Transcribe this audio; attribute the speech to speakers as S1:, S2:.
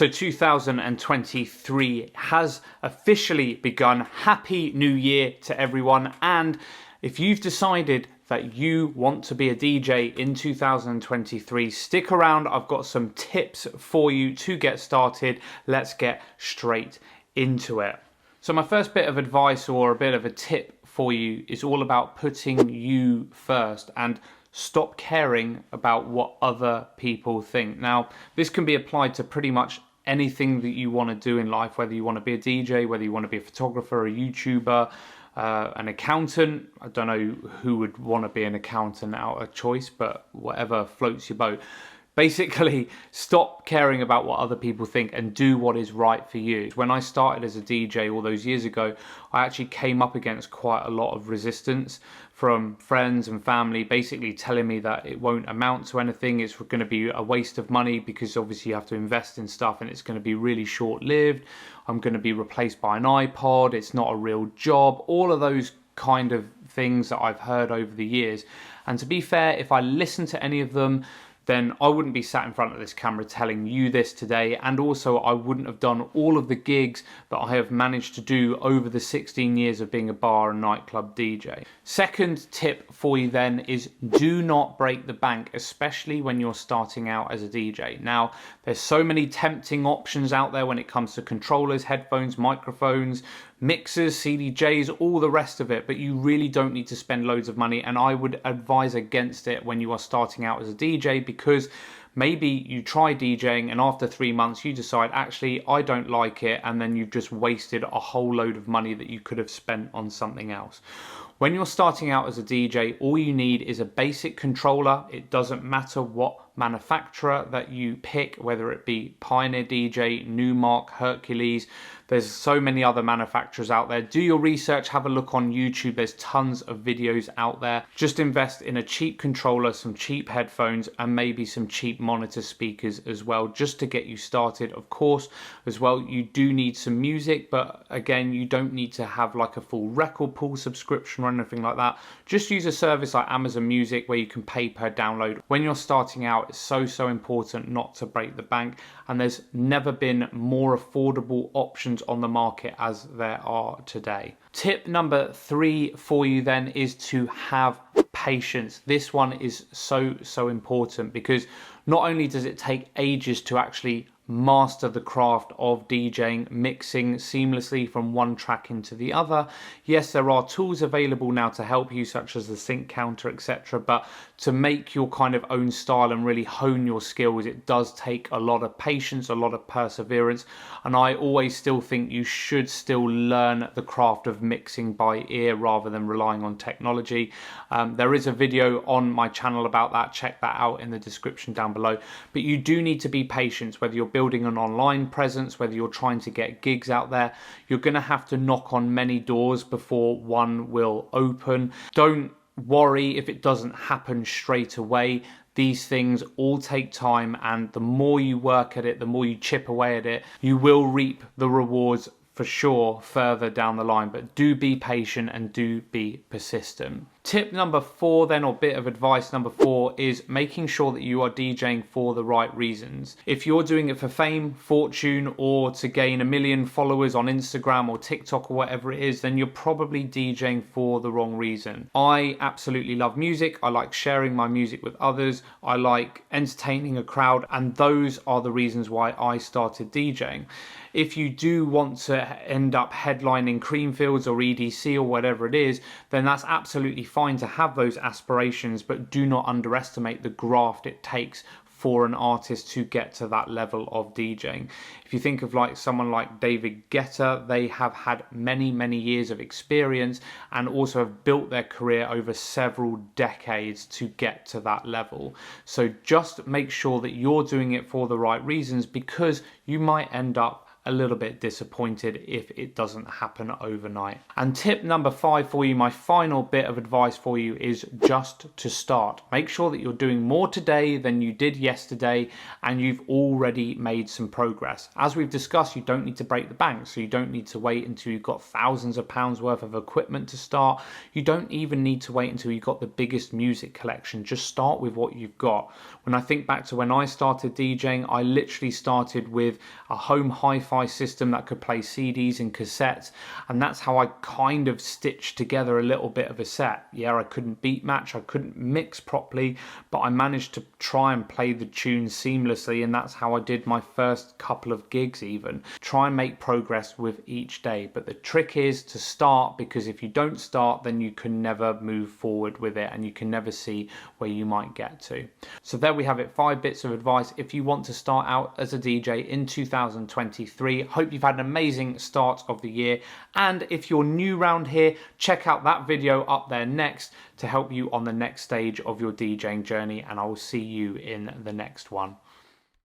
S1: So 2023 has officially begun. Happy New Year to everyone. And if you've decided that you want to be a DJ in 2023, stick around. I've got some tips for you to get started. Let's get straight into it. So my first bit of advice or a bit of a tip for you is all about putting you first and stop caring about what other people think. Now, this can be applied to pretty much anything that you want to do in life, whether you want to be a DJ, whether you want to be a photographer, a YouTuber, an accountant. I don't know who would want to be an accountant out of choice, but whatever floats your boat. Basically, stop caring about what other people think and do what is right for you. When I started as a DJ all those years ago, I actually came up against quite a lot of resistance from friends and family, basically telling me that it won't amount to anything. It's going to be a waste of money because obviously you have to invest in stuff and it's going to be really short-lived. I'm going to be replaced by an iPod. It's not a real job. All of those kind of things that I've heard over the years. And to be fair, if I listen to any of them, then I wouldn't be sat in front of this camera telling you this today, and also I wouldn't have done all of the gigs that I have managed to do over the 16 years of being a bar and nightclub DJ. Second tip for you then is do not break the bank, especially when you're starting out as a DJ. Now, there's so many tempting options out there when it comes to controllers, headphones, microphones, mixers, CDJs, all the rest of it, but you really don't need to spend loads of money, and I would advise against it when you are starting out as a DJ, because maybe you try DJing and after 3 months you decide, actually, I don't like it, and then you've just wasted a whole load of money that you could have spent on something else. When you're starting out as a DJ, all you need is a basic controller. It doesn't matter what manufacturer that you pick, whether it be Pioneer DJ, Newmark, Hercules. There's so many other manufacturers out there. Do your research, have a look on YouTube. There's tons of videos out there. Just invest in a cheap controller, some cheap headphones, and maybe some cheap monitor speakers as well, just to get you started. Of course, as well, you do need some music, but again, you don't need to have like a full record pool subscription or anything like that. Just use a service like Amazon Music where you can pay per download. When you're starting out, it's so important not to break the bank, and there's never been more affordable options on the market as there are today. Tip number 3 for you then is to have patience. This one is so important, because not only does it take ages to actually master the craft of DJing, mixing seamlessly from one track into the other. Yes, there are tools available now to help you, such as the sync counter, etc. But to make your kind of own style and really hone your skills, it does take a lot of patience, a lot of perseverance. And I always still think you should still learn the craft of mixing by ear rather than relying on technology. There is a video on my channel about that. Check that out in the description down below. But you do need to be patient, whether you're building an online presence, whether you're trying to get gigs out there. You're going to have to knock on many doors before one will open. Don't worry if it doesn't happen straight away. These things all take time, and the more you work at it, the more you chip away at it, you will reap the rewards for sure further down the line. But do be patient and do be persistent. Tip number 4 then, or bit of advice number 4, is making sure that you are DJing for the right reasons. If you're doing it for fame, fortune, or to gain 1 million followers on Instagram or TikTok or whatever it is, then you're probably DJing for the wrong reason. I absolutely love music. I like sharing my music with others. I like entertaining a crowd, and those are the reasons why I started DJing. If you do want to end up headlining Creamfields or EDC or whatever it is, then that's absolutely fine to have those aspirations, but do not underestimate the graft it takes for an artist to get to that level of DJing. If you think of like someone like David Guetta, they have had many years of experience and also have built their career over several decades to get to that level. So just make sure that you're doing it for the right reasons, because you might end up a little bit disappointed if it doesn't happen overnight. And tip number 5 for you, my final bit of advice for you, is just to start. Make sure that you're doing more today than you did yesterday and you've already made some progress. As we've discussed, you don't need to break the bank, so you don't need to wait until you've got thousands of pounds worth of equipment to start. You don't even need to wait until you've got the biggest music collection. Just start with what you've got. When I think back to when I started DJing, I literally started with a home hi-fi system that could play CDs and cassettes, and that's how I kind of stitched together a little bit of a set. Yeah, I couldn't beat match, I couldn't mix properly, but I managed to try and play the tunes seamlessly, and that's how I did my first couple of gigs even. Try and make progress with each day, but the trick is to start, because if you don't start, then you can never move forward with it and you can never see where you might get to. So there we have it, 5 bits of advice if you want to start out as a DJ in 2023. Hope you've had an amazing start of the year, and if you're new round here, check out that video up there next to help you on the next stage of your DJing journey, and I will see you in the next one.